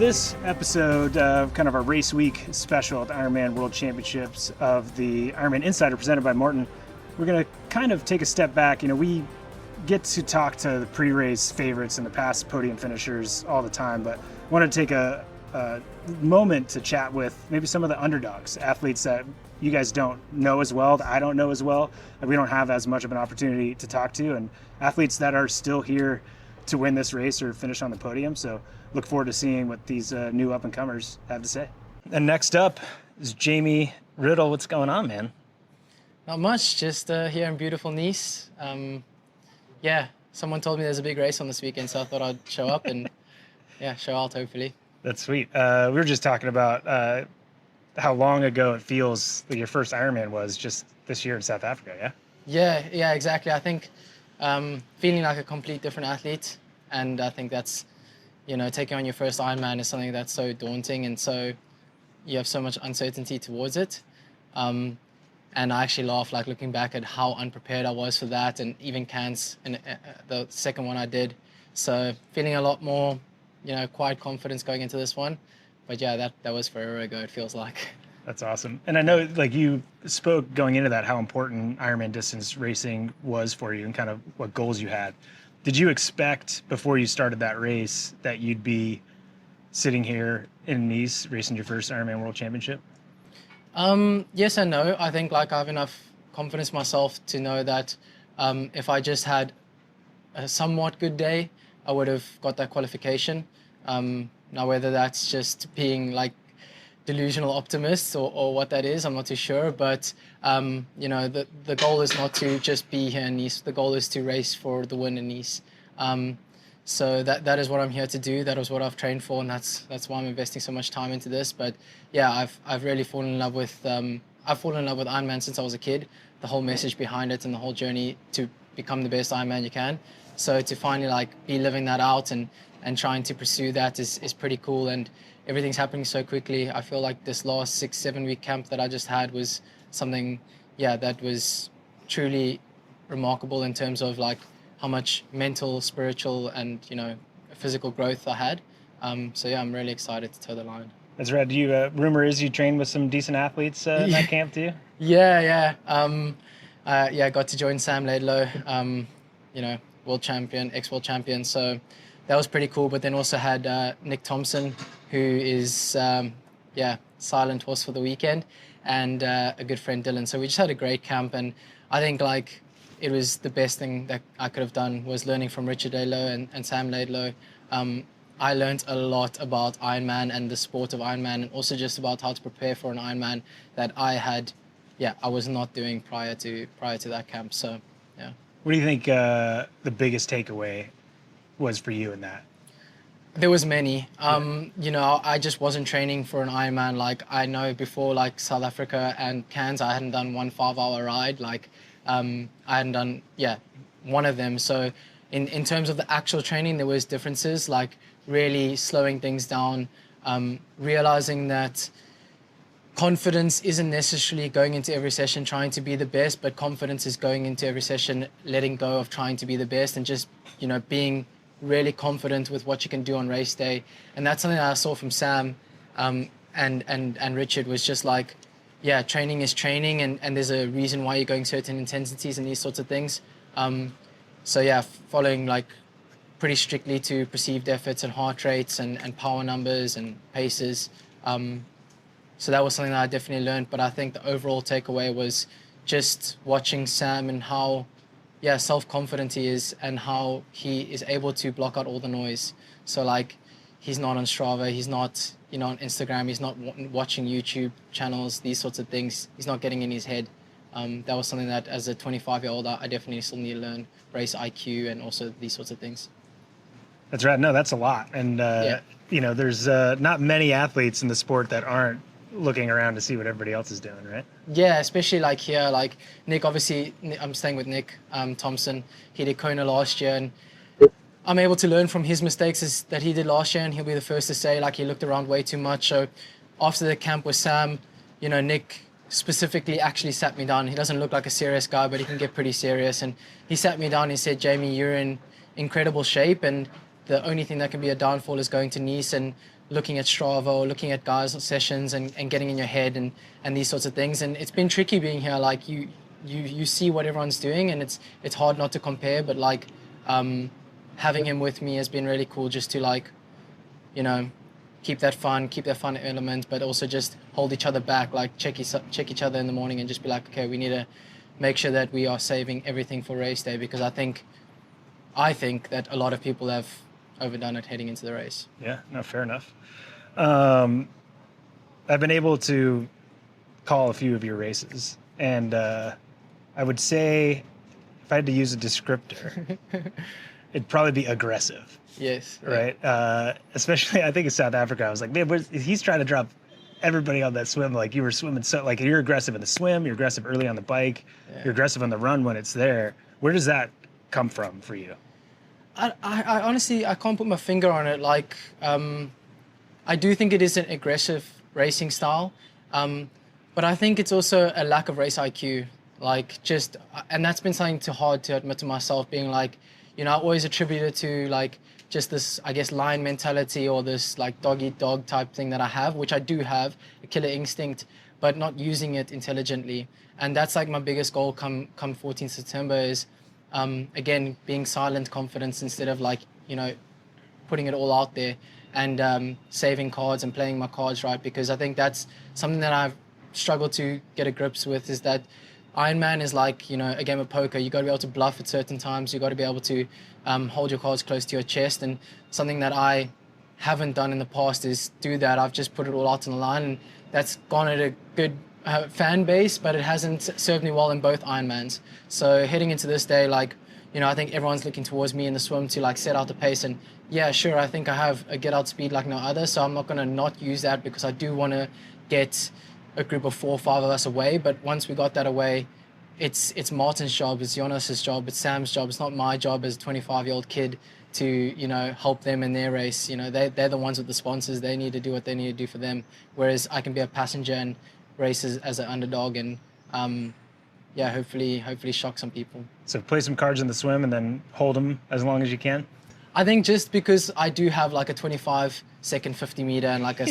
this episode of kind of our race week special at the IRONMAN World Championships of the Ironman Insider presented by Maurten, we're going to kind of take a step back. You know, we get to talk to the pre-race favorites and the past podium finishers all the time, but want to take a moment to chat with maybe some of the underdogs, athletes that you guys don't know as well, that I don't know as well, that we don't have as much of an opportunity to talk to, and athletes that are still here to win this race or finish on the podium. So look forward to seeing what these new up-and-comers have to say. And next up is Jamie Riddle. What's going on, man? Not much, just here in beautiful Nice. Yeah, someone told me there's a big race on this weekend, so I thought I'd show up and show out hopefully. That's sweet. We were just talking about how long ago it feels that your first Ironman was just this year in South Africa, yeah? Yeah, exactly. I think feeling like a complete different athlete, and I think that's, you know, taking on your first Ironman is something that's so daunting, and so you have so much uncertainty towards it. And I actually laugh, like, looking back at how unprepared I was for that, and even Cairns, and the second one I did. So feeling a lot more, you know, quiet confidence going into this one. But yeah, that was forever ago, it feels like. That's awesome. And I know, like, you spoke going into that how important Ironman distance racing was for you and kind of what goals you had. Did you expect before you started that race that you'd be sitting here in Nice racing your first Ironman World Championship? Yes and no. I think, like, I have enough confidence in myself to know that if I just had a somewhat good day, I would have got that qualification. Now, whether that's just being, like, delusional optimist or what that is, I'm not too sure. But, you know, the goal is not to just be here in Nice. The goal is to race for the win in Nice. So that is what I'm here to do. That is what I've trained for, and that's why I'm investing so much time into this. But yeah, I've really fallen in love with Ironman since I was a kid. The whole message behind it and the whole journey to become the best Ironman you can. So to finally, like, be living that out and trying to pursue that is pretty cool. And everything's happening so quickly. I feel like this last 6-7 week camp that I just had was something, that was truly remarkable in terms of, like, how much mental, spiritual, and, you know, physical growth I had. So yeah, I'm really excited to toe the line. That's right. Do you, rumor is you trained with some decent athletes in that camp too? Yeah. Got to join Sam Laidlow, you know, world champion, ex-world champion. So that was pretty cool. But then also had Nick Thompson, who is, silent horse for the weekend, and a good friend, Dylan. So we just had a great camp, and I think, like, it was the best thing that I could have done was learning from Richard Laidlow and Sam Laidlow. I learned a lot about Ironman and the sport of Ironman, and also just about how to prepare for an Ironman that I was not doing prior to that camp. So, yeah. What do you think the biggest takeaway was for you in that? There was many. You know, I just wasn't training for an Ironman. Like, I know before, like, South Africa and Cairns, I hadn't done one 5-hour ride. Like, I hadn't done, one of them. So in terms of the actual training, there was differences, like really slowing things down, realizing that confidence isn't necessarily going into every session trying to be the best, but confidence is going into every session letting go of trying to be the best and just, you know, being really confident with what you can do on race day. And that's something that I saw from Sam and Richard, was just like, training is training, and there's a reason why you're going certain intensities and these sorts of things. Following, like, pretty strictly to perceived efforts and heart rates and power numbers and paces. So that was something that I definitely learned. But I think the overall takeaway was just watching Sam and how, self-confident he is, and how he is able to block out all the noise. So, like, he's not on Strava, he's not, you know, on Instagram, he's not watching YouTube channels, these sorts of things. He's not getting in his head. That was something that, as a 25-year-old, I definitely still need to learn, race IQ and also these sorts of things. That's right. No, that's a lot. And, you know, there's not many athletes in the sport that aren't looking around to see what everybody else is doing, right? Yeah, especially, like, here, like Nick, obviously, I'm staying with Nick Thompson. He did Kona last year, and I'm able to learn from his mistakes that he did last year, and he'll be the first to say, like, he looked around way too much. So after the camp with Sam, you know, Nick specifically actually sat me down. He doesn't look like a serious guy, but he can get pretty serious. And he sat me down and he said, Jamie, you're in incredible shape, and the only thing that can be a downfall is going to Nice and looking at Strava or looking at guys' sessions and getting in your head and these sorts of things. And it's been tricky being here. Like you see what everyone's doing, and it's hard not to compare. But like having him with me has been really cool, just to like, you know, keep that fun element, but also just hold each other back, like check each other in the morning and just be like, okay, we need to make sure that we are saving everything for race day, because I think that a lot of people have overdone it heading into the race. Yeah, no, fair enough. I've been able to call a few of your races, and I would say if I had to use a descriptor, it'd probably be aggressive. Yes. Right. Yeah. Especially, I think in South Africa, I was like, man, he's trying to drop everybody on that swim. Like you were swimming, so like you're aggressive in the swim, you're aggressive early on the bike, you're aggressive on the run when it's there. Where does that come from for you? I honestly, I can't put my finger on it. Like, I do think it is an aggressive racing style, but I think it's also a lack of race IQ. Like, and that's been something too hard to admit to myself, being like, you know, I always attribute it to like just this, I guess, lion mentality, or this like dog eat dog type thing that I have, which I do have, a killer instinct, but not using it intelligently. And that's like my biggest goal come 14th September is, again, being silent confidence instead of like, you know, putting it all out there, and saving cards and playing my cards right, because I think that's something that I've struggled to get a grips with, is that Ironman is like, you know, a game of poker. You got to be able to bluff at certain times. You got to be able to hold your cards close to your chest. And something that I haven't done in the past is do that. I've just put it all out on the line, and that's gone at a good fan base, but it hasn't served me well in both Ironmans. So heading into this day, like, you know, I think everyone's looking towards me in the swim to like set out the pace. And yeah, sure, I think I have a get out speed like no other. So I'm not going to not use that, because I do want to get a group of 4 or 5 of us away. But once we got that away, it's Maurten's job, it's Jonas's job, it's Sam's job. It's not my job as a 25-year-old kid to, you know, help them in their race. You know, they're the ones with the sponsors. They need to do what they need to do for them. Whereas I can be a passenger and race as an underdog, and yeah, hopefully shock some people. So play some cards in the swim and then hold them as long as you can? I think just because I do have like a 25-second 50 meter and like a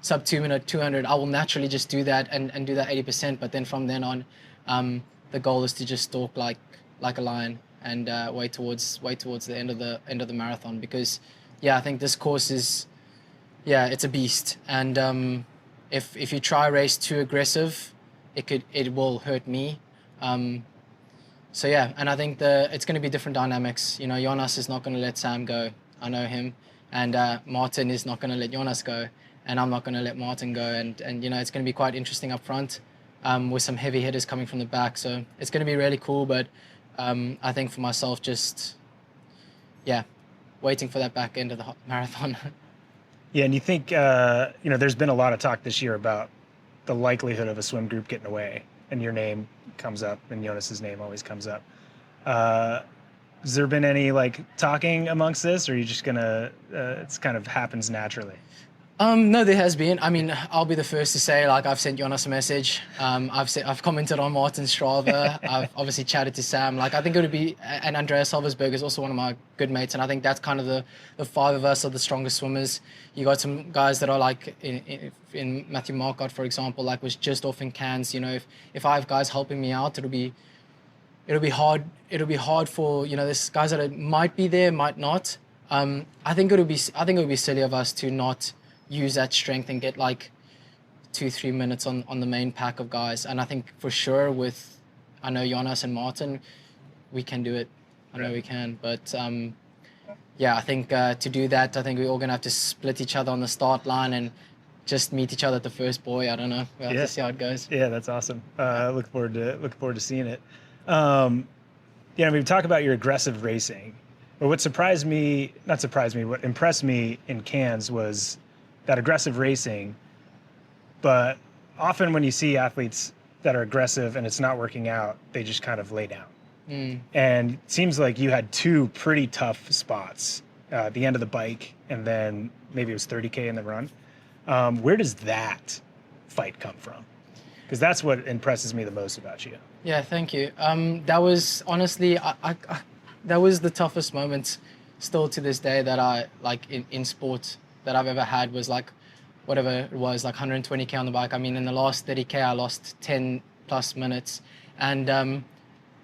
sub 2 minute 200, I will naturally just do that and do that 80%. But then from then on, the goal is to just stalk like a lion and wait towards the end of the marathon. Because yeah, I think this course is, yeah, it's a beast. And if you try race too aggressive, it will hurt me. So yeah, and I think it's going to be different dynamics. You know, Jonas is not going to let Sam go. I know him. And Maurten is not going to let Jonas go. And I'm not going to let Maurten go. And you know, it's going to be quite interesting up front, with some heavy hitters coming from the back. So it's going to be really cool. But I think for myself, just, yeah, waiting for that back end of the marathon. Yeah, and you think, you know, there's been a lot of talk this year about the likelihood of a swim group getting away, and your name comes up, and Jonas's name always comes up. Has there been any like talking amongst this, or are you just gonna, it's kind of happens naturally? No, there has been. I mean, I'll be the first to say, like, I've sent Jonas a message. I've commented on Maurten's Strava. I've obviously chatted to Sam. Like, I think it would be, and Andreas Salversberg is also one of my good mates, and I think that's kind of the 5 of us are the strongest swimmers. You got some guys that are like in Matthew Marcotte, for example, like was just off in Cairns. You know, if I have guys helping me out, it'll be hard. It'll be hard for, you know, there's guys that might be there, might not. I think it would be silly of us to not use that strength and get like 2-3 minutes on the main pack of guys. And I think for sure I know Jonas and Maurten, we can do it. I know we can. But yeah, I think to do that, I think we're all going to have to split each other on the start line and just meet each other at the first buoy. I don't know. We'll have to see how it goes. Yeah, that's awesome. Look forward to seeing it. Yeah, we talk about your aggressive racing. But what what impressed me in Cairns was that aggressive racing. But often when you see athletes that are aggressive and it's not working out, they just kind of lay down. And it seems like you had 2 pretty tough spots, the end of the bike, and then maybe it was 30K in the run. Where does that fight come from? Because that's what impresses me the most about you. Yeah, thank you. That was honestly, that was the toughest moment still to this day that I like in sport that I've ever had was like, whatever it was, like 120K on the bike. I mean, in the last 30K, I lost 10 plus minutes. And,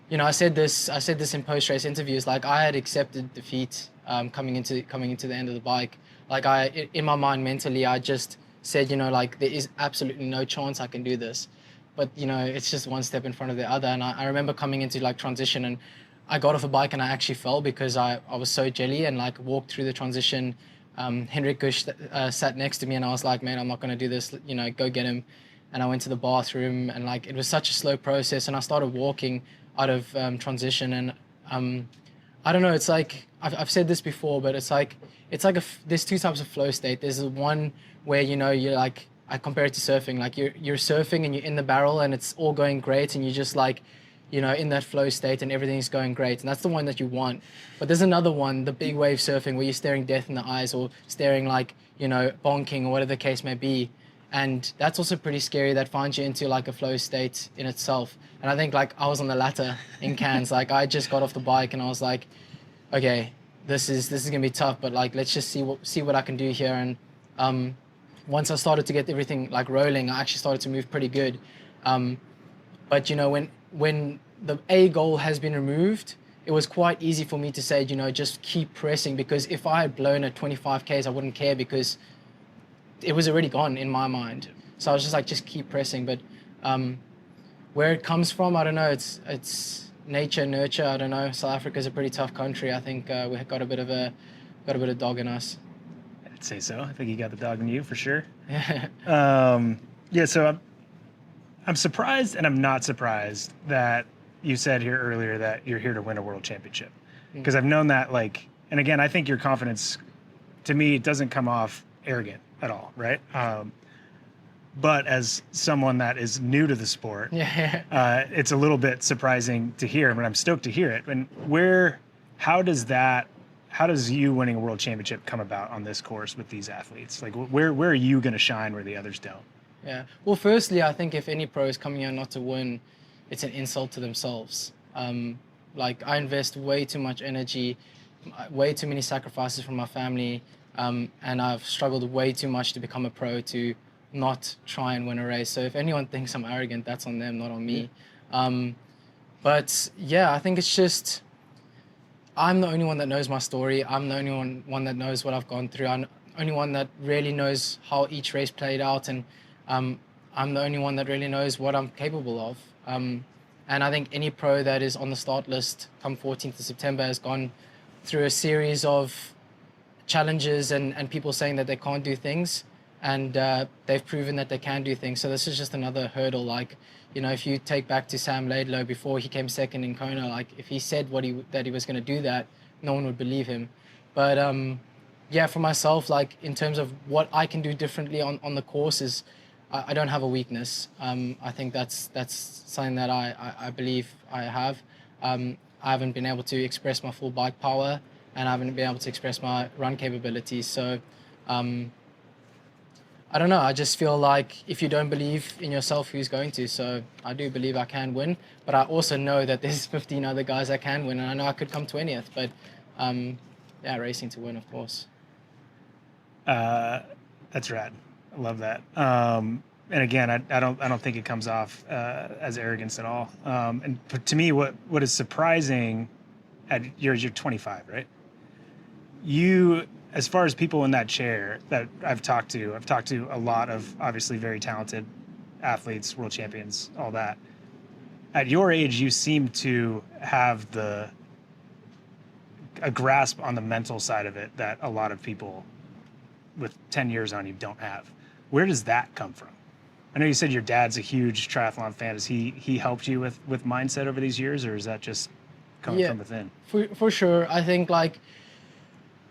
you know, I said this in post-race interviews, like I had accepted defeat coming into the end of the bike. Like in my mind, mentally, I just said, you know, like there is absolutely no chance I can do this. But, you know, it's just one step in front of the other. And I remember coming into like transition, and I got off a bike and I actually fell because I was so jelly, and like walked through the transition. Henrik Gush sat next to me, and I was like, man, I'm not going to do this, you know, go get him. And I went to the bathroom, and like it was such a slow process, and I started walking out of transition. And I don't know, it's like I've said this before, but it's like there's two types of flow state. There's the one where, you know, you're like, I compare it to surfing, like you're surfing and you're in the barrel and it's all going great, and you're just like, you know, in that flow state and everything's going great. And that's the one that you want. But there's another one, the big wave surfing, where you're staring death in the eyes, or staring like, you know, bonking, or whatever the case may be. And that's also pretty scary. That finds you into like a flow state in itself. And I think like I was on the latter in Cairns. Like I just got off the bike and I was like, okay, this is gonna be tough, but like let's just see what I can do here. And once I started to get everything like rolling, I actually started to move pretty good. But you know, when the A goal has been removed, it was quite easy for me to say, you know, just keep pressing, because if I had blown at 25Ks, I wouldn't care, because it was already gone in my mind. So I was just like, just keep pressing. But where it comes from, I don't know. It's nature, nurture. I don't know. South Africa's a pretty tough country. I think we've got a bit of dog in us. I'd say so. I think you got the dog in you for sure. Yeah. Yeah. So I'm surprised, and I'm not surprised that you said here earlier that you're here to win a world championship, because I've known that, like, and again, I think your confidence, to me, it doesn't come off arrogant at all, right? But as someone that is new to the sport, it's a little bit surprising to hear, but I'm stoked to hear it. And how does you winning a world championship come about on this course with these athletes? Like, where are you going to shine where the others don't? Yeah. Well, firstly, I think if any pro is coming here not to win, it's an insult to themselves. Like, I invest way too much energy, way too many sacrifices from my family, and I've struggled way too much to become a pro to not try and win a race. So if anyone thinks I'm arrogant, that's on them, not on me. But yeah, I think it's just, I'm the only one that knows my story. I'm the only one that knows what I've gone through. I'm the only one that really knows how each race played out, and I'm the only one that really knows what I'm capable of. And I think any pro that is on the start list come 14th of September has gone through a series of challenges and people saying that they can't do things, and they've proven that they can do things. So this is just another hurdle. Like, you know, if you take back to Sam Laidlow before he came second in Kona, like if he said that he was going to do that, no one would believe him. But yeah, for myself, like in terms of what I can do differently on the course is, I don't have a weakness. I think that's something that I believe I have. I haven't been able to express my full bike power, and I haven't been able to express my run capabilities. So I don't know. I just feel like if you don't believe in yourself, who's going to? So I do believe I can win, but I also know that there's 15 other guys that can win, and I know I could come 20th. But yeah, racing to win, of course. That's rad. I love that. And again, I don't think it comes off as arrogance at all. And to me, what is surprising, you're 25, right? You, as far as people in that chair that I've talked to a lot of obviously very talented athletes, world champions, all that. At your age, you seem to have a grasp on the mental side of it that a lot of people with 10 years on you don't have. Where does that come from? I know you said your dad's a huge triathlon fan. Has he helped you with mindset over these years, or is that just coming from within? For sure. I think, like,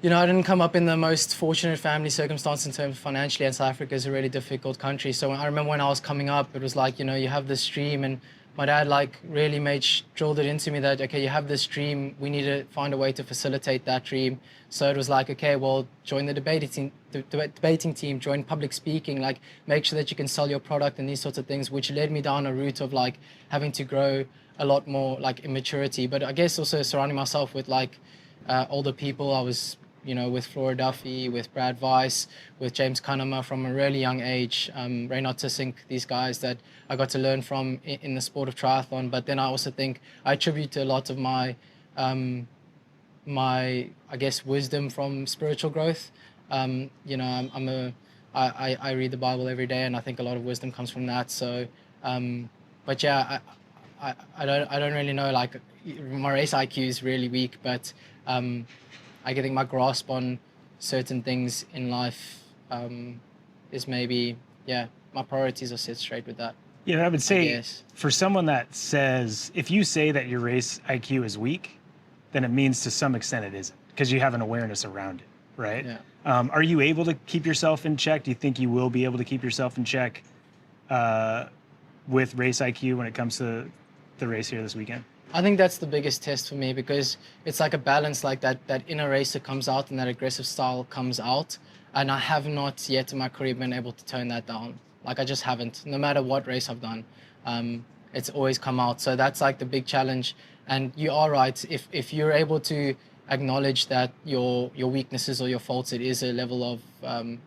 you know, I didn't come up in the most fortunate family circumstance in terms of financially, and South Africa is a really difficult country. So I remember when I was coming up, it was like, you know, you have this dream, and my dad like really drilled it into me that, okay, you have this dream, we need to find a way to facilitate that dream. So it was like, okay, well, join the debating team, join public speaking, like make sure that you can sell your product and these sorts of things, which led me down a route of like having to grow a lot more like in maturity. But I guess also surrounding myself with like older people. I was with Flora Duffy, with Brad Weiss, with James Cunnama from a really young age, Reynard Tissink, these guys that I got to learn from in the sport of triathlon. But then I also think I attribute to a lot of my I guess wisdom from spiritual growth. I read the Bible every day, and I think a lot of wisdom comes from that. So, but yeah, I don't really know. Like, my race IQ is really weak, but I think my grasp on certain things in life is maybe, my priorities are set straight with that. Yeah, I would say for someone that says, if you say that your race IQ is weak, then it means to some extent it isn't, because you have an awareness around it, right? Yeah. Are you able to keep yourself in check? Do you think you will be able to keep yourself in check with race IQ when it comes to the race here this weekend? I think that's the biggest test for me, because it's like a balance, like that inner racer comes out and that aggressive style comes out. And I have not yet in my career been able to tone that down. Like, I just haven't, no matter what race I've done. It's always come out. So that's like the big challenge. And you are right. If you're able to acknowledge that your weaknesses or your faults, it is a level of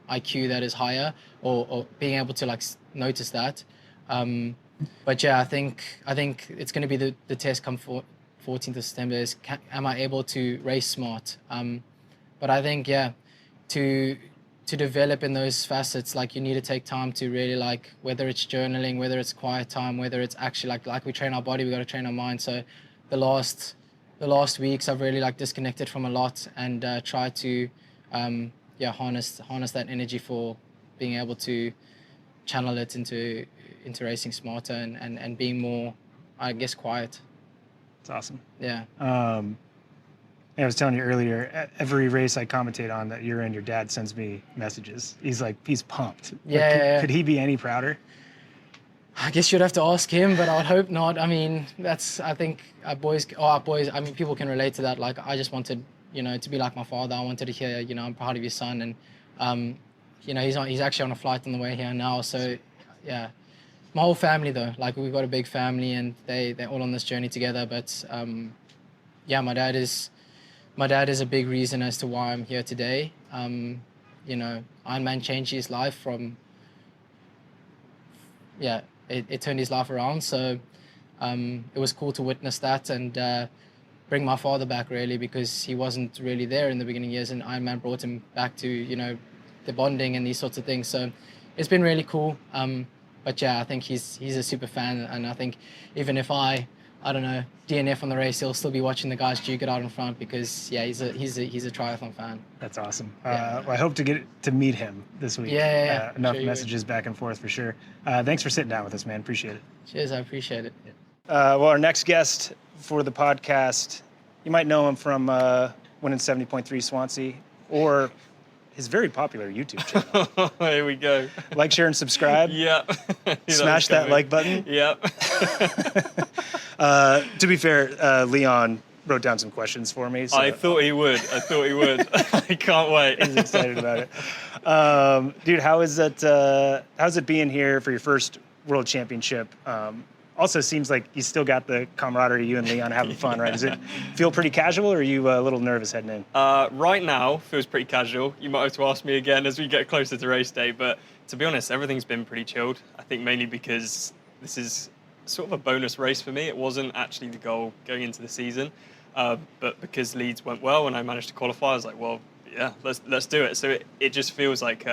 IQ that is higher, or being able to like notice that. But yeah, I think it's going to be the test come 14th of September is, am I able to race smart? But I think, to develop in those facets, like, you need to take time to really, like, whether it's journaling, whether it's quiet time, whether it's actually like we train our body, we got to train our mind. So the last weeks I've really like disconnected from a lot, and tried to harness that energy for being able to channel it into racing smarter and being more, I guess, quiet. It's awesome. Yeah. I was telling you earlier, every race I commentate on that you're in, your dad sends me messages. He's pumped. Yeah. Could he be any prouder? I guess you'd have to ask him, but I would hope not. I mean, I think our boys, I mean, people can relate to that. Like, I just wanted, to be like my father. I wanted to hear, I'm proud of your son. And, he's actually on a flight on the way here now. So, yeah. My whole family, though, like, we've got a big family, and they're all on this journey together. But, my dad is a big reason as to why I'm here today. Ironman changed his life from, it turned his life around. So it was cool to witness that and bring my father back, really, because he wasn't really there in the beginning years, and Ironman brought him back to, the bonding and these sorts of things. So it's been really cool. But yeah, I think he's a super fan, and I think even if I don't know, DNF on the race, he'll still be watching the guys duke it out in front, because he's a triathlon fan. That's awesome. Well, I hope to get to meet him this week. Yeah. Enough messages back and forth for sure. Thanks for sitting down with us, man. Appreciate it. Cheers, I appreciate it. Well, our next guest for the podcast, you might know him from winning 70.3 Swansea, or his very popular YouTube channel. Here we go. Like, share, and subscribe. Yep. Smash that like button. Yep. To be fair, Leon wrote down some questions for me. So I thought he would. I can't wait. He's excited about it. Dude, how's it being here for your first World Championship? Also seems like you still got the camaraderie, you and Leon having fun, right? Does it feel pretty casual, or are you a little nervous heading in? Right now, feels pretty casual. You might have to ask me again as we get closer to race day, but to be honest, everything's been pretty chilled. I think mainly because this is sort of a bonus race for me. It wasn't actually the goal going into the season, but because Leeds went well and I managed to qualify, I was like, well, yeah, let's do it. So it just feels like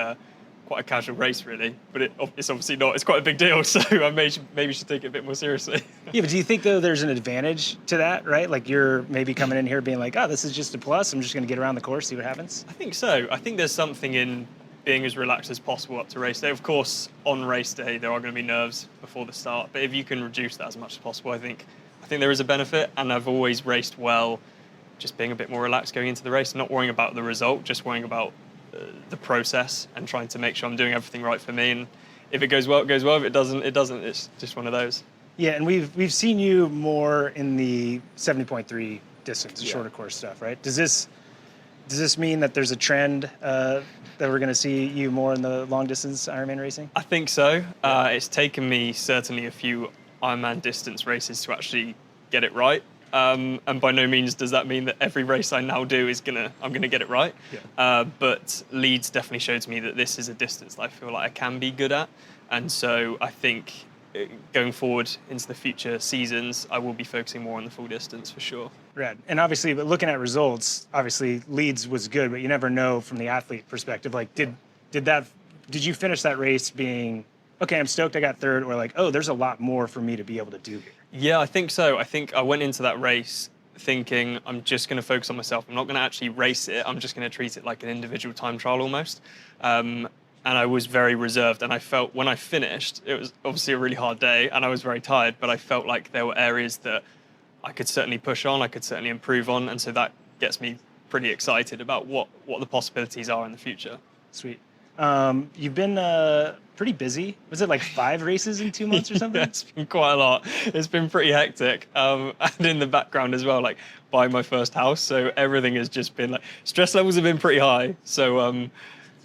quite a casual race, really, but it's obviously not. It's quite a big deal, so I maybe should take it a bit more seriously. Yeah, but do you think, though, there's an advantage to that, right? Like, you're maybe coming in here being like, oh, this is just a plus. I'm just going to get around the course, see what happens? I think so. I think there's something in being as relaxed as possible up to race day. Of course, on race day, there are going to be nerves before the start, but if you can reduce that as much as possible, I think there is a benefit, and I've always raced well, just being a bit more relaxed going into the race, not worrying about the result, just worrying about the process and trying to make sure I'm doing everything right for me. And if it goes well, it goes well. If it doesn't, it doesn't. It's just one of those. Yeah, and we've seen you more in the 70.3 distance, the shorter course stuff, right? Does this mean that there's a trend that we're going to see you more in the long distance Ironman racing? I think so. It's taken me certainly a few Ironman distance races to actually get it right. and by no means does that mean that every race I now do I'm gonna get it right. Yeah. But Leeds definitely showed to me that this is a distance that I feel like I can be good at, and so I think going forward into the future seasons, I will be focusing more on the full distance for sure. Rad. And obviously, but looking at results, obviously Leeds was good, but you never know from the athlete perspective. Like, did you finish that race being, okay, I'm stoked I got third, or like, oh, there's a lot more for me to be able to do here? Yeah, I think so. I think I went into that race thinking I'm just going to focus on myself. I'm not going to actually race it. I'm just going to treat it like an individual time trial almost. And I was very reserved. And I felt when I finished, it was obviously a really hard day and I was very tired, but I felt like there were areas that I could certainly push on, I could certainly improve on. And so that gets me pretty excited about what the possibilities are in the future. Sweet. You've been pretty busy. Was it like 5 races in 2 months or something? Yeah, it's been quite a lot. It's been pretty hectic. And in the background as well, like buying my first house. So everything has just been like, stress levels have been pretty high. So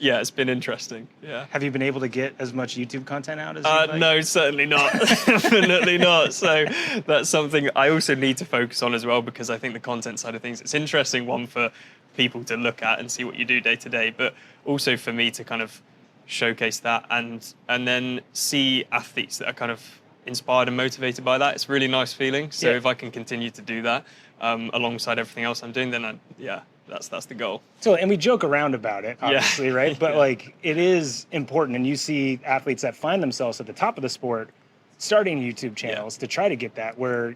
yeah, it's been interesting. Yeah. Have you been able to get as much YouTube content out as you'd like? No, certainly not. Definitely not. So that's something I also need to focus on as well, because I think the content side of things, it's interesting one for people to look at and see what you do day to day, but also for me to kind of showcase that and then see athletes that are kind of inspired and motivated by that. It's a really nice feeling. So if I can continue to do that alongside everything else I'm doing, then that's the goal. So, and we joke around about it, obviously, right? But like, it is important, and you see athletes that find themselves at the top of the sport starting YouTube channels to try to get that, where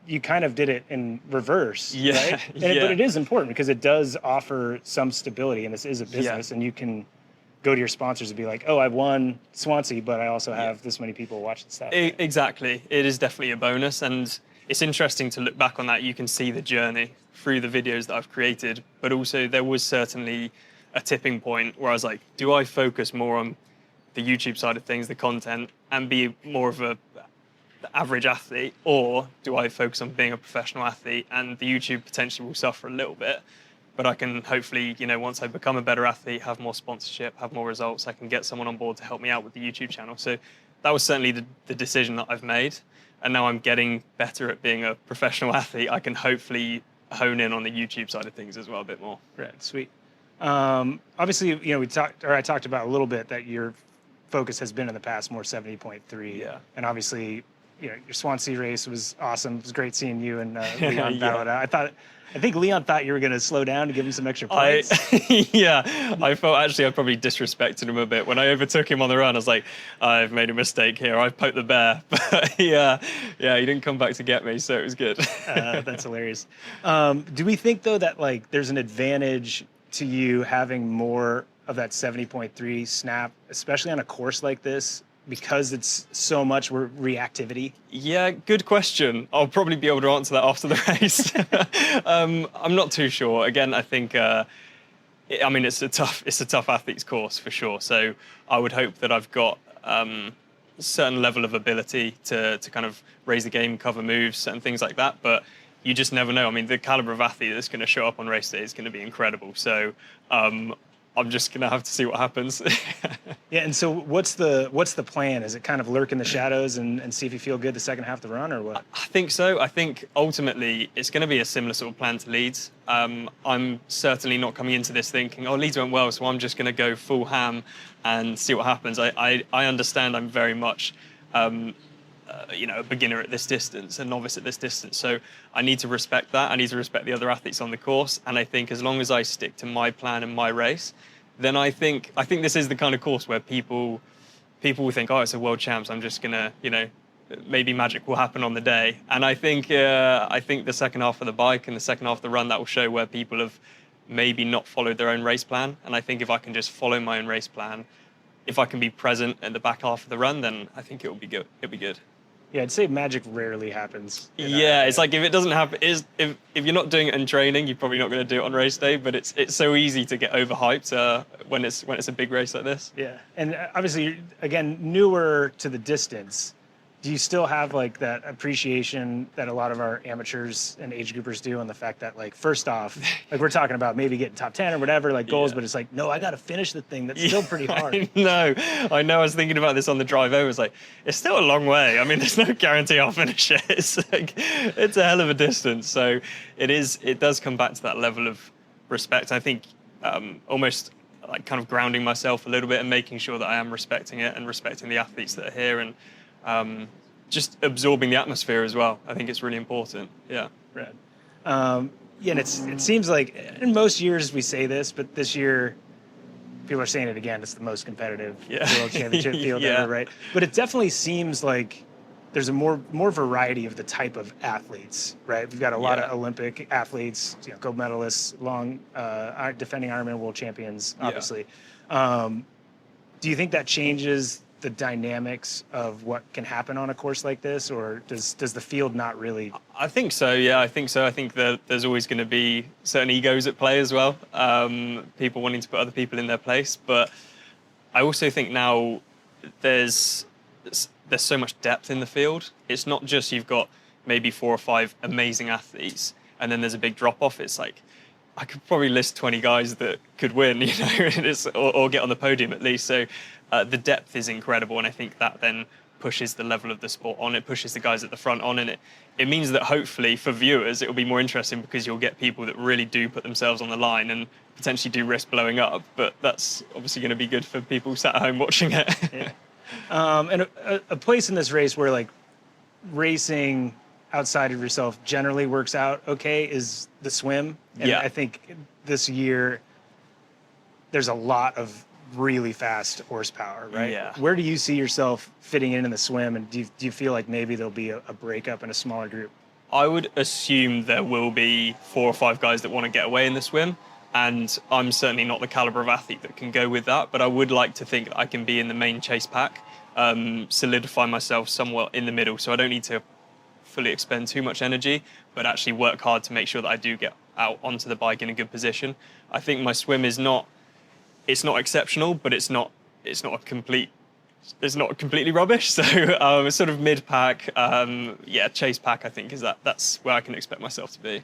you kind of did it in reverse, right? But it is important because it does offer some stability, and this is a business, and you can go to your sponsors and be like, oh, I won Swansea, but I also have this many people watching stuff. Exactly. It is definitely a bonus, and it's interesting to look back on that. You can see the journey through the videos that I've created, but also there was certainly a tipping point where I was like, do I focus more on the YouTube side of things, the content, and be more of a average athlete, or do I focus on being a professional athlete? And the YouTube potentially will suffer a little bit, but I can hopefully, once I become a better athlete, have more sponsorship, have more results, I can get someone on board to help me out with the YouTube channel. So that was certainly the decision that I've made. And now I'm getting better at being a professional athlete. I can hopefully hone in on the YouTube side of things as well a bit more. Right, sweet. Obviously, I talked about a little bit that your focus has been in the past more 70.3. Yeah. And obviously, your Swansea race was awesome. It was great seeing you and Leon battle it out. I think Leon thought you were going to slow down to give him some extra points. I felt actually I probably disrespected him a bit. When I overtook him on the run, I was like, I've made a mistake here. I've poked the bear. But he didn't come back to get me, so it was good. That's hilarious. Do we think, though, that like there's an advantage to you having more of that 70.3 snap, especially on a course like this, because it's so much reactivity? Yeah, good question. I'll probably be able to answer that after the race. I'm not too sure. Again, I think, it's a tough athlete's course for sure. So I would hope that I've got a certain level of ability to kind of raise the game, cover moves, certain things like that. But you just never know. I mean, the caliber of athlete that's going to show up on race day is going to be incredible. So I'm just going to have to see what happens. Yeah, and so what's the plan? Is it kind of lurk in the shadows and see if you feel good the second half of the run, or what? I think so. I think ultimately it's going to be a similar sort of plan to Leeds. I'm certainly not coming into this thinking, Leeds went well, so I'm just going to go full ham and see what happens. I understand I'm very much a beginner at this distance, a novice at this distance. So I need to respect that. I need to respect the other athletes on the course. And I think as long as I stick to my plan and my race, then I think this is the kind of course where people will think, it's a world champs. I'm just gonna, maybe magic will happen on the day. And I think the second half of the bike and the second half of the run, that will show where people have maybe not followed their own race plan. And I think if I can just follow my own race plan, if I can be present at the back half of the run, then I think it'll be good. It'll be good. Yeah, I'd say magic rarely happens. It's like if it doesn't happen, if you're not doing it in training, you're probably not going to do it on race day. But it's so easy to get overhyped when it's a big race like this. Yeah, and obviously, again, newer to the distance. do you still have like that appreciation that a lot of our amateurs and age groupers do on the fact that, like, first off, like, we're talking about maybe getting top 10 or whatever, like, goals, but it's like, no, I got to finish the thing. That's still pretty hard. I know. I was thinking about this on the drive over. It's like, it's still a long way. I mean, there's no guarantee I'll finish it. It's like, it's a hell of a distance. So it does come back to that level of respect. I think almost like kind of grounding myself a little bit and making sure that I am respecting it and respecting the athletes that are here, and just absorbing the atmosphere as well. I think it's really important. Yeah. Right. Yeah, and it seems like in most years we say this, but this year people are saying it again. It's the most competitive World Championship field ever, right? But it definitely seems like there's a more variety of the type of athletes, right? We've got a lot of Olympic athletes, gold medalists, defending Ironman World Champions, obviously. Do you think that changes the dynamics of what can happen on a course like this, or does the field not really? I think so. Yeah, I think so. I think that there's always going to be certain egos at play as well. People wanting to put other people in their place, but I also think now there's so much depth in the field. It's not just you've got maybe 4 or 5 amazing athletes and then there's a big drop off. It's like I could probably list 20 guys that could win, or get on the podium at least. So the depth is incredible, and I think that then pushes the level of the sport on. It pushes the guys at the front on, and it means that hopefully for viewers it will be more interesting because you'll get people that really do put themselves on the line and potentially do risk blowing up. But that's obviously going to be good for people sat at home watching it. Yeah. And a place in this race where, like, racing outside of yourself generally works out okay is the swim. And I think this year there's a lot of really fast horsepower, right? Yeah. Where do you see yourself fitting in the swim, and do you feel like maybe there'll be a breakup in a smaller group? I would assume there will be 4 or 5 guys that want to get away in the swim. And I'm certainly not the caliber of athlete that can go with that, but I would like to think that I can be in the main chase pack, solidify myself somewhat in the middle, so I don't need to fully expend too much energy, but actually work hard to make sure that I do get out onto the bike in a good position. I think my swim is not exceptional, but it's not completely rubbish. So it's sort of mid pack, chase pack. I think that's where I can expect myself to be.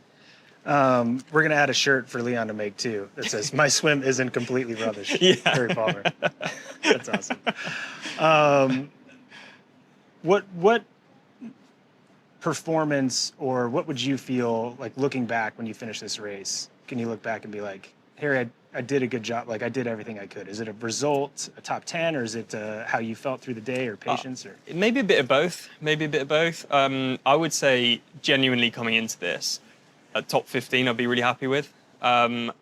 We're gonna add a shirt for Leon to make too that says "My swim isn't completely rubbish." Harry Palmer. That's awesome. What performance, or what would you feel like looking back when you finish this race? Can you look back and be like, Harry, I did a good job. Like, I did everything I could. Is it a result, a top 10, or is it how you felt through the day, or patience, or maybe a bit of both? I would say genuinely coming into this, a top 15 I'd be really happy with. But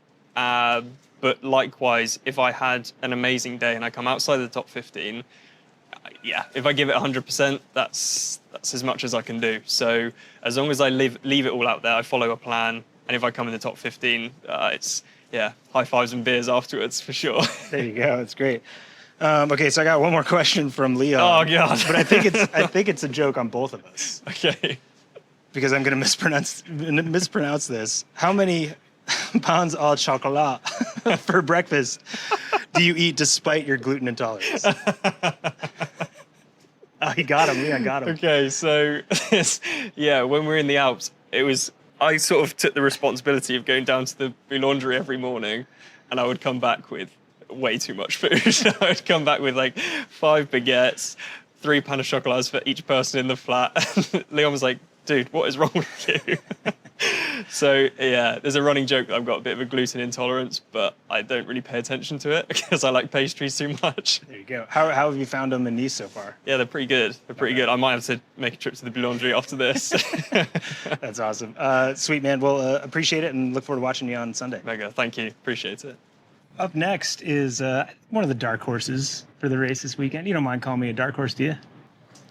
likewise, if I had an amazing day and I come outside the top 15, if I give it 100%, that's as much as I can do. So as long as I leave it all out there, I follow a plan, and if I come in the top 15, it's high fives and beers afterwards for sure. There you go. That's great. Okay, so I got one more question from Leon. Oh God! But I think it's a joke on both of us. Okay. Because I'm going to mispronounce this. How many pounds au chocolat for breakfast do you eat despite your gluten intolerance? Oh, he got him. Leon got him. Okay, so when we're in the Alps, I sort of took the responsibility of going down to the boulangerie every morning, and I would come back with way too much food. I would come back with like 5 baguettes, 3 pain au chocolats for each person in the flat. Leon was like, dude, what is wrong with you? So, there's a running joke that I've got a bit of a gluten intolerance, but I don't really pay attention to it because I like pastries too much. There you go. How have you found them in Nice so far? Yeah, they're pretty good. Good. I might have to make a trip to the boulangerie after this. That's awesome. Sweet, man. Well, appreciate it and look forward to watching you on Sunday. Mega. Thank you. Appreciate it. Up next is one of the dark horses for the race this weekend. You don't mind calling me a dark horse, do you?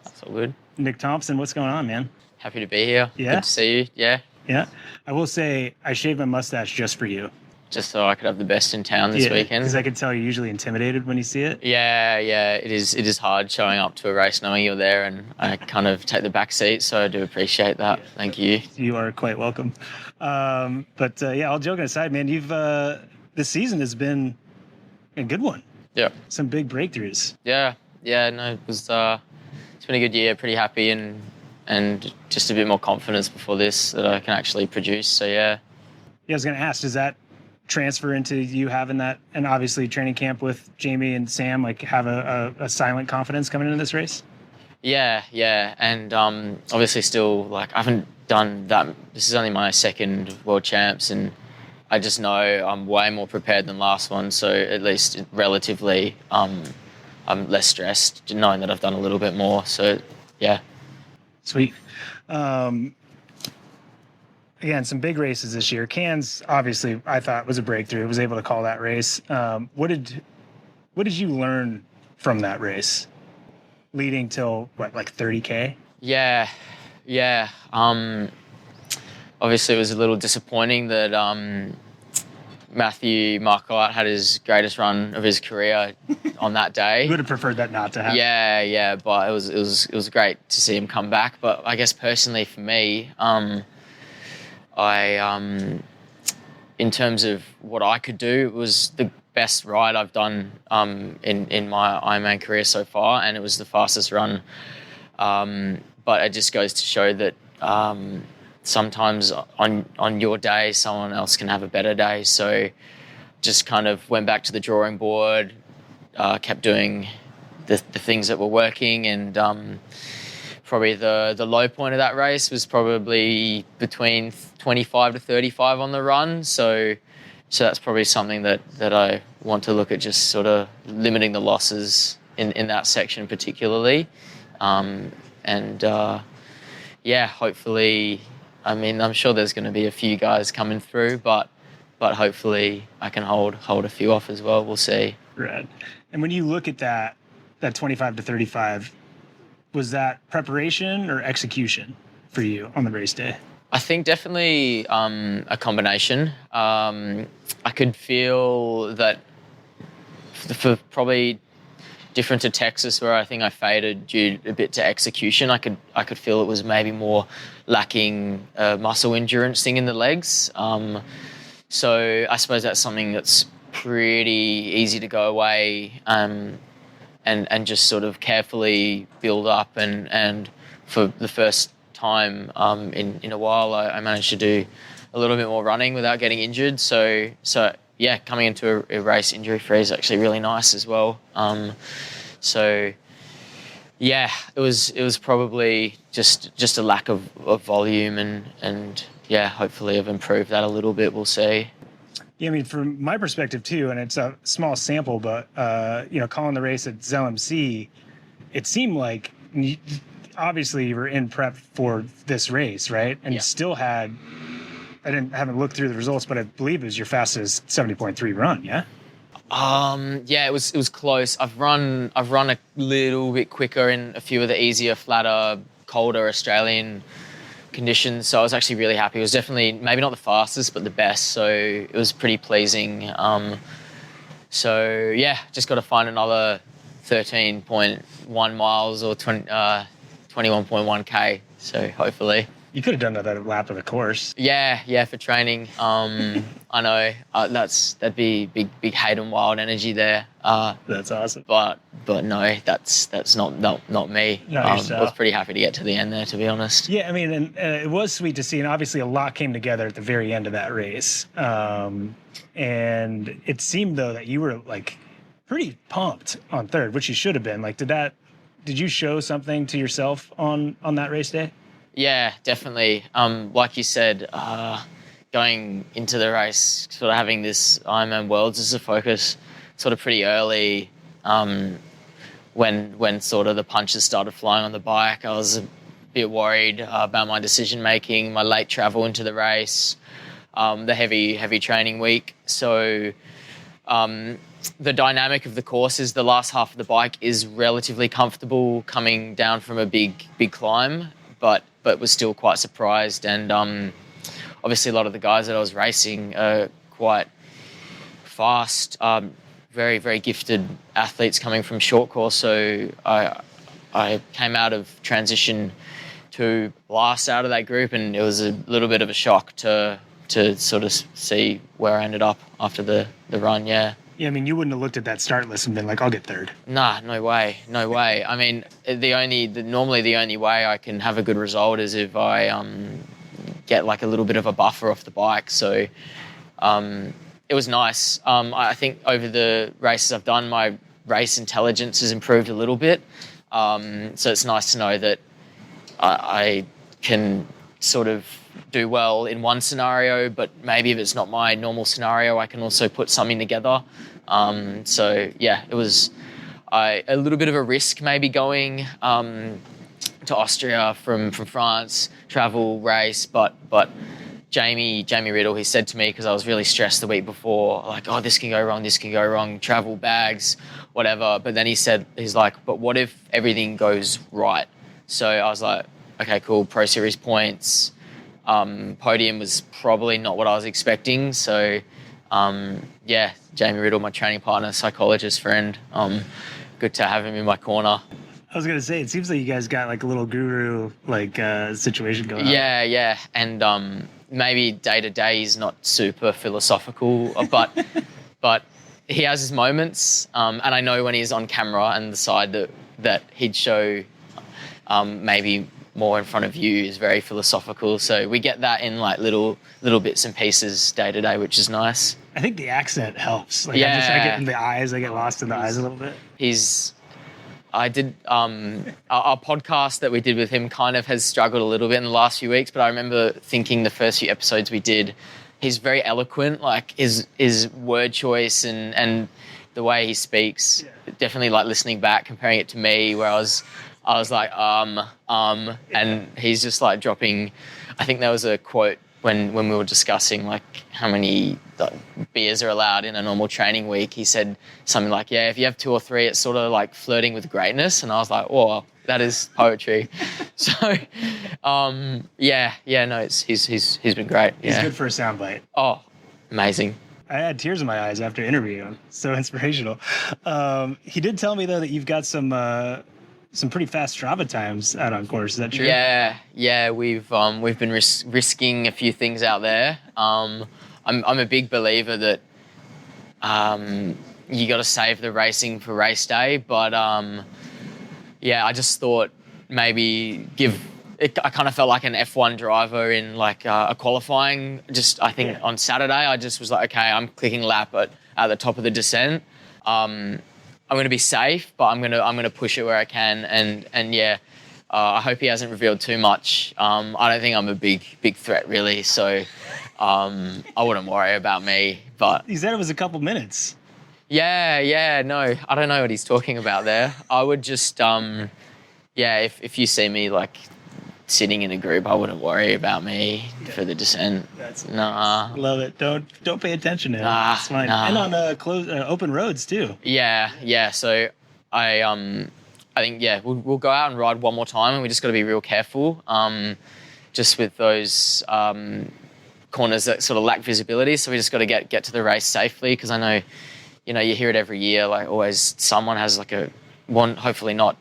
That's all good. Nick Thompson, what's going on, man? Happy to be here. Yeah? Good to see you. Yeah. Yeah. I will say I shaved my mustache just for you. Just so I could have the best in town this weekend. Because I could tell you're usually intimidated when you see it. Yeah. It is hard showing up to a race knowing you're there, and I kind of take the back seat, so I do appreciate that. Yeah. Thank you. You are quite welcome. But all joking aside, man, you've this season has been a good one. Yeah. Some big breakthroughs. Yeah. No, it was it's been a good year. Pretty happy and just a bit more confidence before this that I can actually produce. So yeah. Yeah, I was going to ask, does that transfer into you having that, and obviously training camp with Jamie and Sam, like have a silent confidence coming into this race? Yeah, and obviously still, like, I haven't done that. This is only my second World Champs, and I just know I'm way more prepared than last one, so at least relatively I'm less stressed knowing that I've done a little bit more. So yeah. Sweet. Again, some big races this year. Cairns, obviously, I thought was a breakthrough. I was able to call that race. What did you learn from that race, leading till what, like 30K? Yeah. Obviously, it was a little disappointing that Matthew Marquardt had his greatest run of his career on that day. You would have preferred that not to happen. Yeah, but it was great to see him come back. But I guess personally for me, in terms of what I could do, it was the best ride I've done in my Ironman career so far, and it was the fastest run. But it just goes to show that sometimes on your day, someone else can have a better day. So just kind of went back to the drawing board, kept doing the things that were working, and probably the low point of that race was probably between 25 to 35 on the run. So that's probably something that I want to look at, just sort of limiting the losses in that section particularly. Hopefully, I mean, I'm sure there's going to be a few guys coming through, but hopefully I can hold a few off as well. We'll see. Right. And when you look at that 25 to 35, was that preparation or execution for you on the race day? I think definitely a combination. I could feel that for probably different to Texas, where I think I faded due a bit to execution. I could feel it was maybe more lacking muscle endurance thing in the legs. So I suppose that's something that's pretty easy to go away and just sort of carefully build up. And for the first time in a while, I managed to do a little bit more running without getting injured. So yeah, coming into a race injury-free is actually really nice as well. So yeah, it was probably just a lack of volume, and yeah, hopefully I've improved that a little bit. We'll see. Yeah, I mean, from my perspective too, and it's a small sample, but calling the race at ZLMC, it seemed like obviously you were in prep for this race, right? And yeah. Still had, haven't looked through the results, but I believe it was your fastest 70.3 run, yeah? Yeah, it was close. I've run a little bit quicker in a few of the easier, flatter, colder Australian conditions, so I was actually really happy. It was definitely maybe not the fastest, but the best, so it was pretty pleasing. So yeah, just got to find another 13.1 miles or 21.1k. So hopefully. You could have done that at a lap of the course. Yeah, for training. I know that'd be big Hayden Wild energy there. That's awesome. But no, that's not me. I was pretty happy to get to the end there, to be honest. Yeah, I mean, and it was sweet to see, and obviously a lot came together at the very end of that race. And it seemed though that you were like pretty pumped on third, which you should have been. Like, did you show something to yourself on that race day? Yeah, definitely. Like you said, going into the race, sort of having this Ironman Worlds as a focus, sort of pretty early, when sort of the punches started flying on the bike, I was a bit worried about my decision making, my late travel into the race, the heavy training week. So the dynamic of the course is the last half of the bike is relatively comfortable coming down from a big climb, but was still quite surprised. And obviously a lot of the guys that I was racing are quite fast, very, very gifted athletes coming from short course. So I came out of transition to last out of that group, and it was a little bit of a shock to sort of see where I ended up after the run, yeah. Yeah, I mean, you wouldn't have looked at that start list and been like, I'll get third. Nah, no way. I mean, normally the only way I can have a good result is if I get like a little bit of a buffer off the bike. So it was nice. I think over the races I've done, my race intelligence has improved a little bit. So it's nice to know that I can sort of do well in one scenario, but maybe if it's not my normal scenario, I can also put something together. So yeah, it was a little bit of a risk maybe going to Austria from France, travel, race, but Jamie Riddle, he said to me, because I was really stressed the week before, like, oh, this can go wrong, travel, bags, whatever. But then he's like, but what if everything goes right? So I was like, okay, cool, Pro Series points. Podium was probably not what I was expecting. So yeah, Jamie Riddle, my training partner, psychologist friend, good to have him in my corner. I was going to say, it seems like you guys got like a little guru situation going on. Yeah. And maybe day to day he's not super philosophical, but he has his moments. And I know when he's on camera and the side that he'd show maybe more in front of you is very philosophical. So we get that in like little bits and pieces day to day, which is nice. I think the accent helps. Like, yeah. I get in the eyes. I get lost in the eyes a little bit. I did our podcast that we did with him kind of has struggled a little bit in the last few weeks, but I remember thinking the first few episodes we did, he's very eloquent, like his word choice and the way he speaks. Yeah. Definitely like listening back, comparing it to me, where I was like, and he's just like dropping. I think there was a quote when we were discussing like how many beers are allowed in a normal training week. He said something like, yeah, if you have 2 or 3, it's sort of like flirting with greatness. And I was like, oh, that is poetry. So, no, he's been great. He's yeah. good for a soundbite. Oh, amazing. I had tears in my eyes after interviewing him. So inspirational. He did tell me though that you've got some pretty fast Strava times out on course. Is that true? Yeah. We've been risking a few things out there. I'm a big believer that you got to save the racing for race day, but I just thought maybe I kind of felt like an F1 driver in like a qualifying. I think on Saturday I just was like, okay, I'm clicking lap at the top of the descent. I'm going to be safe, but I'm going to push it where I can. And I hope he hasn't revealed too much. I don't think I'm a big threat really, so I wouldn't worry about me. But he said it was a couple minutes. Yeah, no, I don't know what he's talking about there. I would just, if you see me like sitting in a group, I wouldn't worry about me for the descent. Nah. Love it. Don't pay attention to him. It's fine. Nah. And on open roads too. Yeah. So I think we'll go out and ride one more time, and we just got to be real careful. Just with those corners that sort of lack visibility. So we just got to get to the race safely, because I know, you hear it every year. Like always, someone has like one. Hopefully not.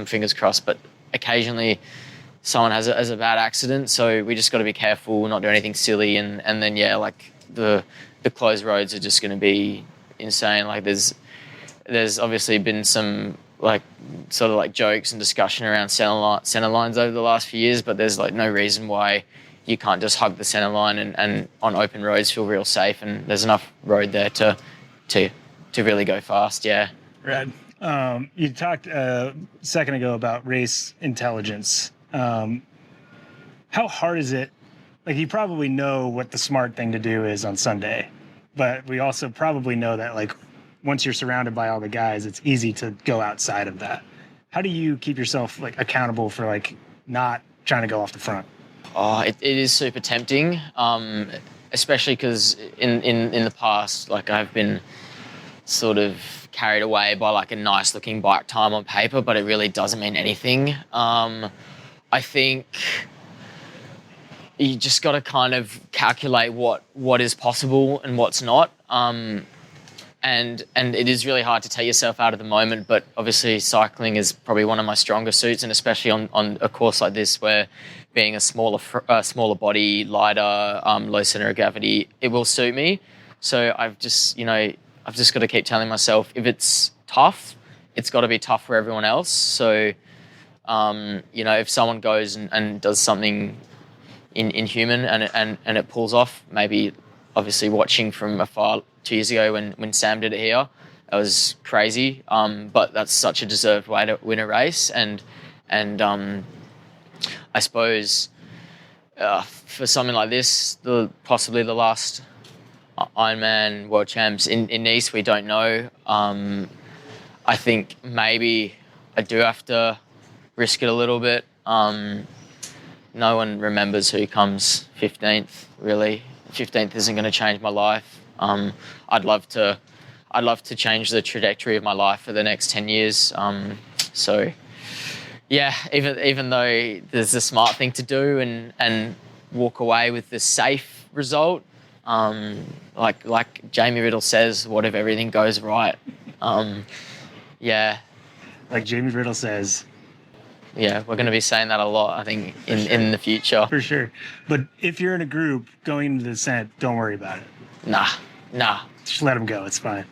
Fingers crossed, but occasionally someone has a bad accident, so we just got to be careful, not do anything silly, and then like the closed roads are just going to be insane. Like there's obviously been some like sort of like jokes and discussion around center lines over the last few years, but there's like no reason why you can't just hug the center line and on open roads feel real safe, and there's enough road there to really go fast. Yeah. Rad. You talked a second ago about race intelligence. How hard is it? Like, you probably know what the smart thing to do is on Sunday, but we also probably know that like once you're surrounded by all the guys, it's easy to go outside of that. How do you keep yourself like accountable for like not trying to go off the front? Oh, it is super tempting, especially because in the past, like I've been sort of carried away by like a nice looking bike time on paper, but it really doesn't mean anything. I think you just got to kind of calculate what is possible and what's not. And it is really hard to take yourself out of the moment, but obviously cycling is probably one of my stronger suits, and especially on a course like this where being a smaller body, lighter, low center of gravity, it will suit me. So I've just, I've just got to keep telling myself, if it's tough, it's got to be tough for everyone else. So, if someone goes and does something inhuman and it pulls off, maybe obviously watching from afar 2 years ago when Sam did it here, it was crazy. But that's such a deserved way to win a race. And I suppose for something like this, possibly the last Ironman World Champs in Nice, we don't know. I think maybe I do have to risk it a little bit. No one remembers who comes 15th, really. 15th isn't going to change my life. I'd love to change the trajectory of my life for the next 10 years. So, yeah, even though there's a smart thing to do and walk away with the safe result, like Jamie Riddle says, what if everything goes right? Yeah. Like Jamie Riddle says. Yeah, we're going to be saying that a lot, I think, in the future. For sure. But if you're in a group going to the descent, don't worry about it. Nah. Just let them go. It's fine.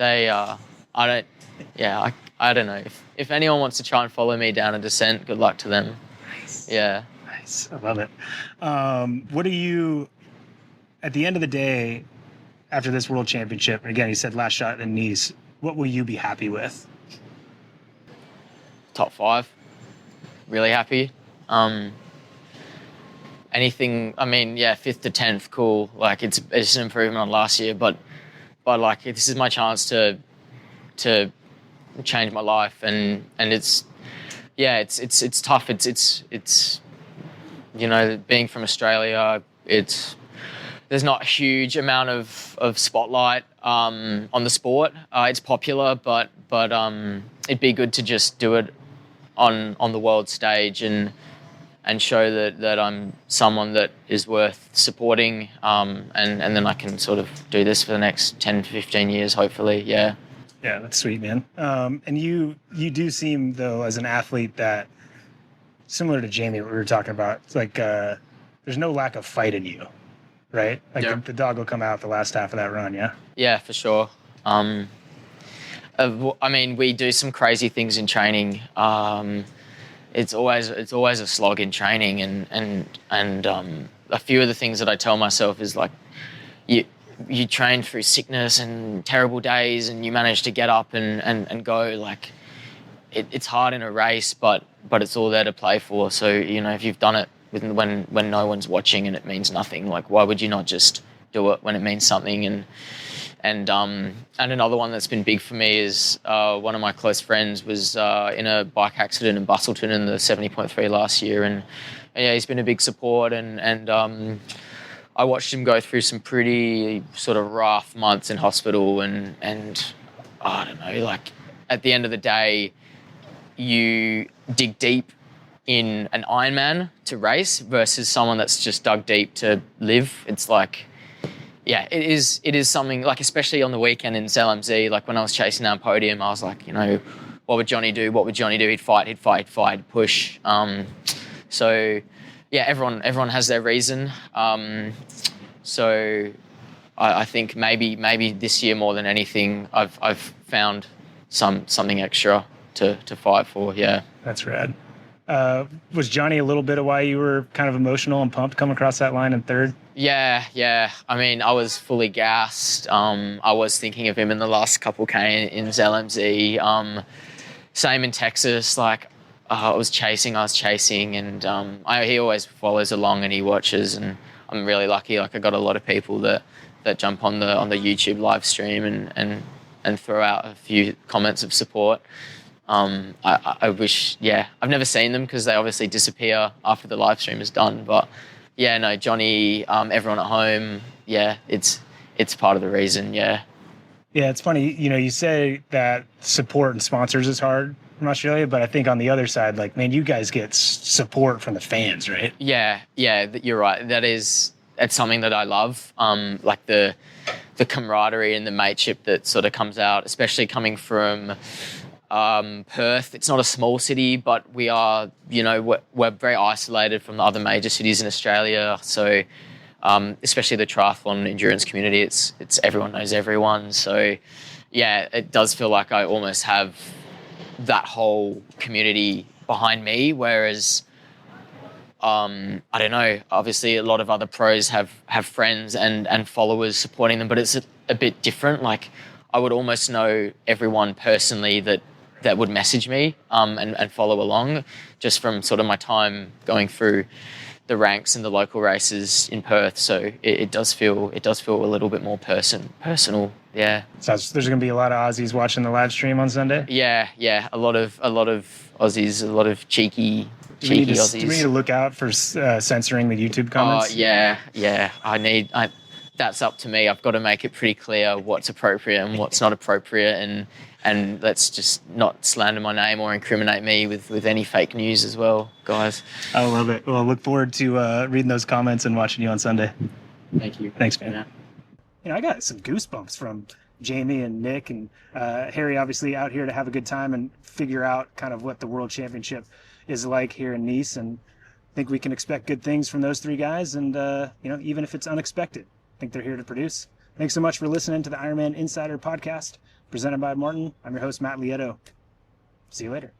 I don't know. If anyone wants to try and follow me down a descent, good luck to them. Nice. Yeah. Nice. I love it. What are you, at the end of the day, after this World Championship, and again, you said last shot in Nice, what will you be happy with? Top 5. Really happy. Anything, 5th to 10th, cool. Like it's an improvement on last year, but like this is my chance to change my life, and it's tough. It's being from Australia, there's not a huge amount of spotlight on the sport. It's popular, but it'd be good to just do it on the world stage and show that I'm someone that is worth supporting, and then I can sort of do this for the next 10 to 15 years, hopefully. Yeah. Yeah, that's sweet, man. And you do seem, though, as an athlete that, similar to Jamie, what we were talking about, it's like there's no lack of fight in you, right? Like the dog will come out the last half of that run, yeah? Yeah, for sure. We do some crazy things in training. It's always a slog in training, and a few of the things that I tell myself is like, you train through sickness and terrible days, and you manage to get up and go. Like it's hard in a race, but it's all there to play for. So if you've done it when no one's watching and it means nothing, like why would you not just do it when it means something? And another one that's been big for me is one of my close friends was in a bike accident in Bustleton in the 70.3 last year, and yeah, he's been a big support, and I watched him go through some pretty sort of rough months in hospital, and I don't know, like at the end of the day, you dig deep in an Ironman to race versus someone that's just dug deep to live. It's like, yeah, it is something, like especially on the weekend in ZLMZ, like when I was chasing down podium, I was like, what would Johnny do? What would Johnny do? He'd fight, push. So yeah, everyone has their reason. So I think maybe this year more than anything, I've found something extra to fight for. Yeah, that's rad. Was Johnny a little bit of why you were kind of emotional and pumped coming across that line in third? Yeah. I was fully gassed. I was thinking of him in the last couple K in ZLMZ. Same in Texas. Like I was chasing, and he always follows along and he watches, and I'm really lucky. Like I got a lot of people that jump on the YouTube live stream and throw out a few comments of support. I wish, I've never seen them because they obviously disappear after the live stream is done. But yeah, no, Johnny, everyone at home, it's part of the reason, yeah. Yeah, it's funny, you say that support and sponsors is hard from Australia, but I think on the other side, like, man, you guys get support from the fans, right? Yeah, you're right. It's something that I love, like the camaraderie and the mateship that sort of comes out, especially coming from Perth. It's not a small city, but we are, we're very isolated from the other major cities in Australia. So especially the triathlon endurance community. It's everyone knows everyone. So yeah, it does feel like I almost have that whole community behind me, whereas I don't know, obviously a lot of other pros have friends and followers supporting them, but it's a bit different. Like I would almost know everyone personally that would message me and follow along, just from sort of my time going through the ranks and the local races in Perth. So it does feel a little bit more personal. Yeah. So there's going to be a lot of Aussies watching the live stream on Sunday. Yeah. A lot of Aussies, a lot of cheeky Aussies. Do we need to look out for censoring the YouTube comments? Yeah. That's up to me. I've got to make it pretty clear what's appropriate and what's not appropriate, and let's just not slander my name or incriminate me with any fake news as well, guys. I love it. Well, look forward to reading those comments and watching you on Sunday. Thank you. Thanks, man. You know, I got some goosebumps from Jamie and Nick and Harry, obviously out here to have a good time and figure out kind of what the World Championship is like here in Nice. And I think we can expect good things from those three guys. And, you know, even if it's unexpected, I think they're here to produce. Thanks so much for listening to the Ironman Insider podcast presented by Maurten. I'm your host, Matt Lieto. See you later.